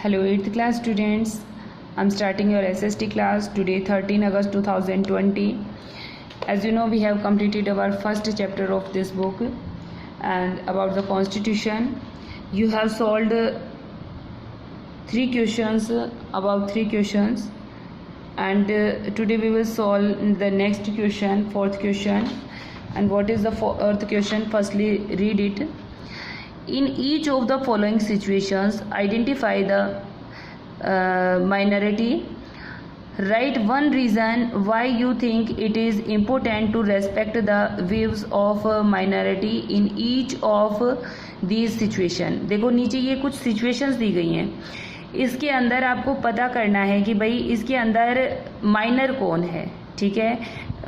Hello 8th class students. I'm starting your SST class today 13 August 2020. As you know, we have completed our first chapter of this book and about the constitution. You have solved three questions about three questions, and today we will solve the next question, fourth question. And what is the fourth question? Firstly, read it. In each of the following situations, identify the minority. Write one reason why you think it is important to respect the views of minority in each of these situations. देखो नीचे ये कुछ situations दी गई हैं, इसके अंदर आपको पता करना है कि भाई इसके अंदर माइनर कौन है, ठीक है,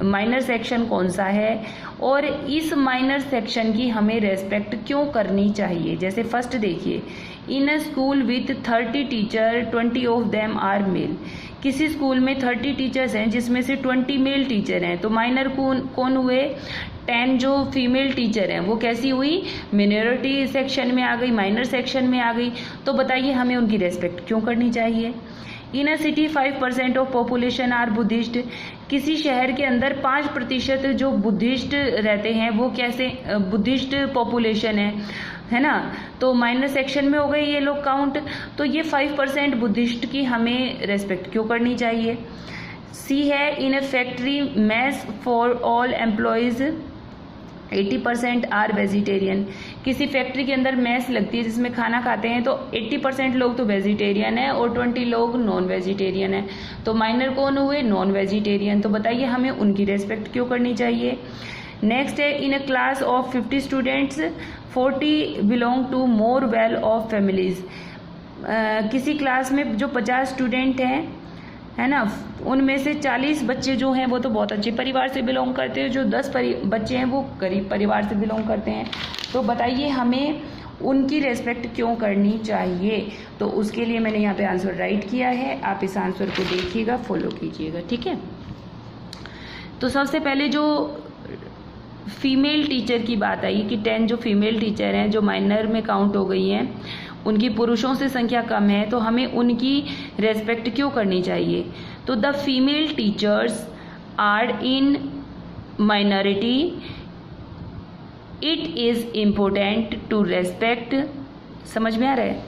माइनर सेक्शन कौन सा है और इस माइनर सेक्शन की हमें रेस्पेक्ट क्यों करनी चाहिए. जैसे फर्स्ट देखिए, in a school with 30 teacher 20 of them are male. किसी स्कूल में 30 टीचर्स हैं जिसमें से 20 मेल टीचर हैं, तो माइनर कौन हुए? 10 जो फीमेल टीचर हैं वो कैसी हुई? मिनॉरिटी सेक्शन में आ गई, माइनर सेक्शन में आ गई. तो बताइए हमें उनकी रेस्पेक्ट क्यों करनी चाहिए. In a city 5% of population are Buddhist. किसी शहर के अंदर 5% जो बुद्धिस्ट रहते हैं वो कैसे बुद्धिस्ट पॉपुलेशन है ना. तो माइनर सेक्शन में हो गए ये लोग काउंट. तो ये 5% बुद्धिस्ट की हमें रेस्पेक्ट क्यों करनी चाहिए. सी है, in a factory mess for all employees 80% are vegetarian. किसी फैक्ट्री के अंदर मैस लगती है जिसमें खाना खाते हैं तो 80% लोग तो वेजिटेरियन है और 20 लोग नॉन वेजिटेरियन है. तो माइनर कौन हुए? Non vegetarian. तो बताइए हमें उनकी रेस्पेक्ट क्यों करनी चाहिए. नेक्स्ट है, in a class of 50 students 40 belong to more well off families. किसी क्लास में जो 50 स्टूडेंट हैं, है ना, उनमें से 40 बच्चे जो हैं वो तो बहुत अच्छे परिवार से बिलोंग करते हैं, जो 10 बच्चे हैं वो गरीब परिवार से बिलोंग करते हैं. तो बताइए हमें उनकी रेस्पेक्ट क्यों करनी चाहिए. तो उसके लिए मैंने यहाँ पे आंसर राइट किया है, आप इस आंसर को देखिएगा, फॉलो कीजिएगा, ठीक है. तो सबसे पहले जो फीमेल टीचर की बात आई कि 10 जो फीमेल टीचर हैं जो माइनर में काउंट हो गई हैं, उनकी पुरुषों से संख्या कम है, तो हमें उनकी रेस्पेक्ट क्यों करनी चाहिए. तो the female teachers are in minority, it is important to respect. समझ में आ रहा है.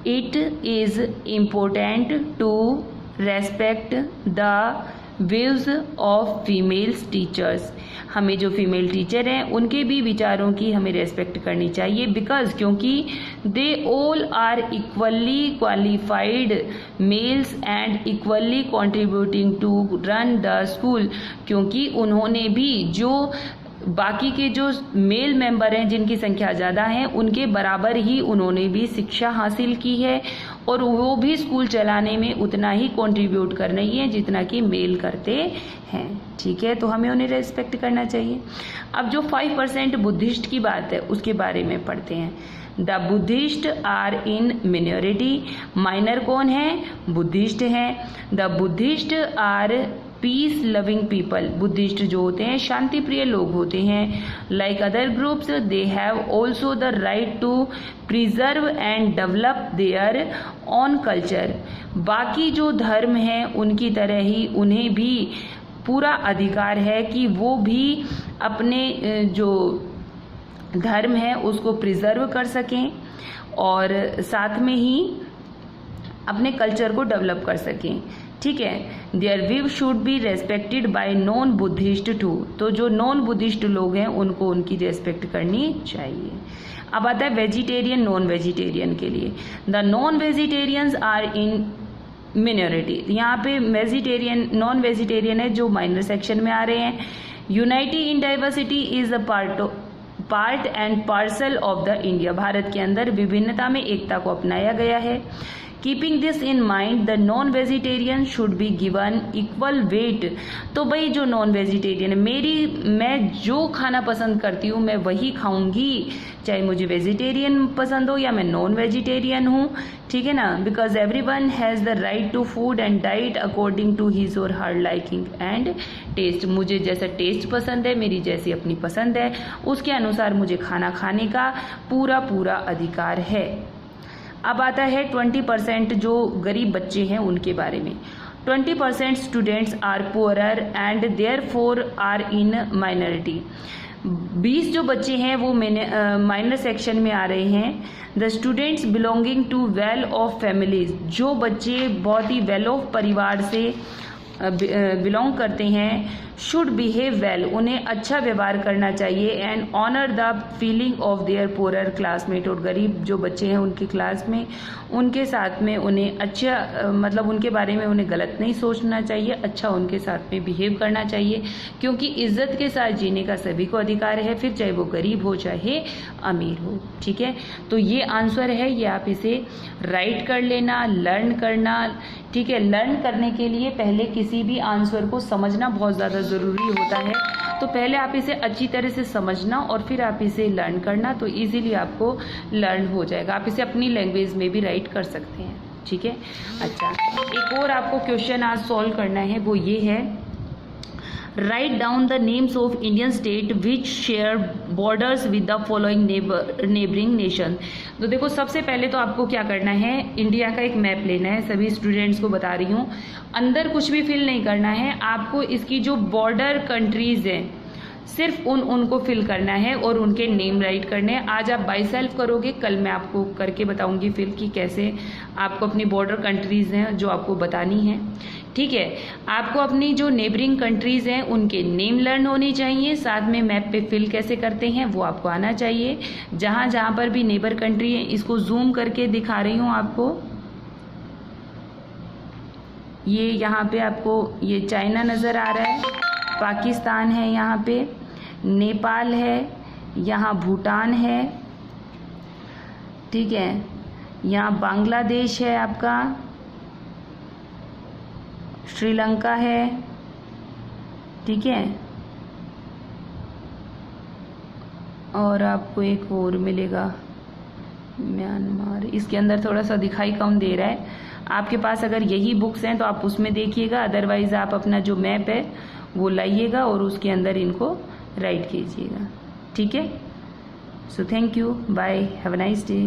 It is important to respect the views of females teachers. हमें जो फीमेल टीचर हैं उनके भी विचारों की हमें रेस्पेक्ट करनी चाहिए. बिकॉज क्योंकि they all are equally qualified males and equally contributing to run the school. क्योंकि उन्होंने भी जो बाकी के जो मेल मेंबर हैं जिनकी संख्या ज़्यादा है उनके बराबर ही उन्होंने भी शिक्षा हासिल की है और वो भी स्कूल चलाने में उतना ही कंट्रीब्यूट कर रही है जितना कि मेल करते हैं, ठीक है. तो हमें उन्हें रेस्पेक्ट करना चाहिए. अब जो 5% बुद्धिस्ट की बात है उसके बारे में पढ़ते हैं. The Buddhist are in minority. Minor कौन है? बुद्धिस्ट हैं. The Buddhist are peace loving people. Buddhist जो होते हैं शांति प्रिय लोग होते हैं. Like other groups they have also the right to preserve and develop their own culture. बाकी जो धर्म हैं उनकी तरह ही उन्हें भी पूरा अधिकार है कि वो भी अपने जो धर्म है उसको प्रिजर्व कर सकें और साथ में ही अपने कल्चर को डेवलप कर सकें, ठीक है. Their view should be respected by non Buddhist too. तो जो नॉन बुद्धिस्ट लोग हैं उनको उनकी रेस्पेक्ट करनी चाहिए. अब आता है वेजिटेरियन नॉन वेजिटेरियन के लिए. The non vegetarians are in minority. यहाँ पे वेजिटेरियन नॉन वेजिटेरियन है जो माइनर सेक्शन में आ रहे हैं. Unity in diversity is a part and parcel of the India. Bharat के अंदर विभिन्नता में एकता को अपनाया गया है. Keeping this in mind the non vegetarian should be given equal weight. तो भाई जो नॉन वेजिटेरियन है, मैं जो खाना पसंद करती हूँ मैं वही खाऊंगी, चाहे मुझे वेजिटेरियन पसंद हो या मैं नॉन वेजिटेरियन हूँ, ठीक है ना. Because everyone has the right to food and diet according to his और हर लाइकिंग एंड टेस्ट. मुझे जैसा टेस्ट पसंद है, मेरी जैसी अपनी पसंद है, उसके अनुसार मुझे खाना खाने का पूरा अधिकार है. अब आता है 20% जो गरीब बच्चे हैं उनके बारे में। 20% students are poorer and therefore are in minority. 20 जो बच्चे हैं वो माइनर सेक्शन में आ रहे हैं। The students belonging to well off families, जो बच्चे बहुत ही वेल ऑफ परिवार से बिलोंग करते हैं, शुड बिहेव वेल, उन्हें अच्छा व्यवहार करना चाहिए, and honour the feeling of their poorer classmate, और गरीब जो बच्चे हैं उनकी क्लास में उनके साथ में उन्हें अच्छा मतलब उनके बारे में उन्हें गलत नहीं सोचना चाहिए, अच्छा उनके साथ में बिहेव करना चाहिए, क्योंकि इज्जत के साथ जीने का सभी को अधिकार है, फिर चाहे वो गरीब हो चाहे अमीर हो। ठीक है, तो ये आंसर है, ये आप इसे राइट कर लेना, लर्न करना। ठीक है, लर्न करने के लिए पहले किसी भी आंसर को समझना बहुत ज़्यादा ज़रूरी होता है, तो पहले आप इसे अच्छी तरह से समझना और फिर आप इसे लर्न करना, तो इजीली आपको लर्न हो जाएगा। आप इसे अपनी लैंग्वेज में भी राइट कर सकते हैं। ठीक है, अच्छा, एक और आपको क्वेश्चन आज सॉल्व करना है, वो ये है, write down the names of Indian state which share borders with the following neighbouring nation. तो देखो, सबसे पहले तो आपको क्या करना है, इंडिया का एक मैप लेना है, सभी स्टूडेंट्स को बता रही हूँ, अंदर कुछ भी फिल नहीं करना है, आपको इसकी जो बॉर्डर कंट्रीज हैं सिर्फ उनको फिल करना है और उनके नेम राइट करने हैं। आज आप बाई सेल्फ करोगे, कल मैं आपको करके बताऊंगी फिल कि कैसे आपको अपनी बॉर्डर कंट्रीज हैं जो आपको बतानी है। ठीक है, आपको अपनी जो नेबरिंग कंट्रीज हैं उनके नेम लर्न होने चाहिए, साथ में मैप पे फिल कैसे करते हैं वो आपको आना चाहिए। जहाँ जहाँ पर भी नेबर कंट्री है, इसको जूम करके दिखा रही हूँ आपको, ये यहाँ पे आपको ये चाइना नज़र आ रहा है, पाकिस्तान है, यहाँ पे नेपाल है, यहाँ भूटान है, ठीक है, यहाँ बांग्लादेश है, आपका श्रीलंका है, ठीक है, और आपको एक और मिलेगा म्यांमार, इसके अंदर थोड़ा सा दिखाई कम दे रहा है। आपके पास अगर यही बुक्स हैं तो आप उसमें देखिएगा, अदरवाइज आप अपना जो मैप है वो लाइएगा और उसके अंदर इनको राइट कीजिएगा। ठीक है, so thank you, bye, have a nice day.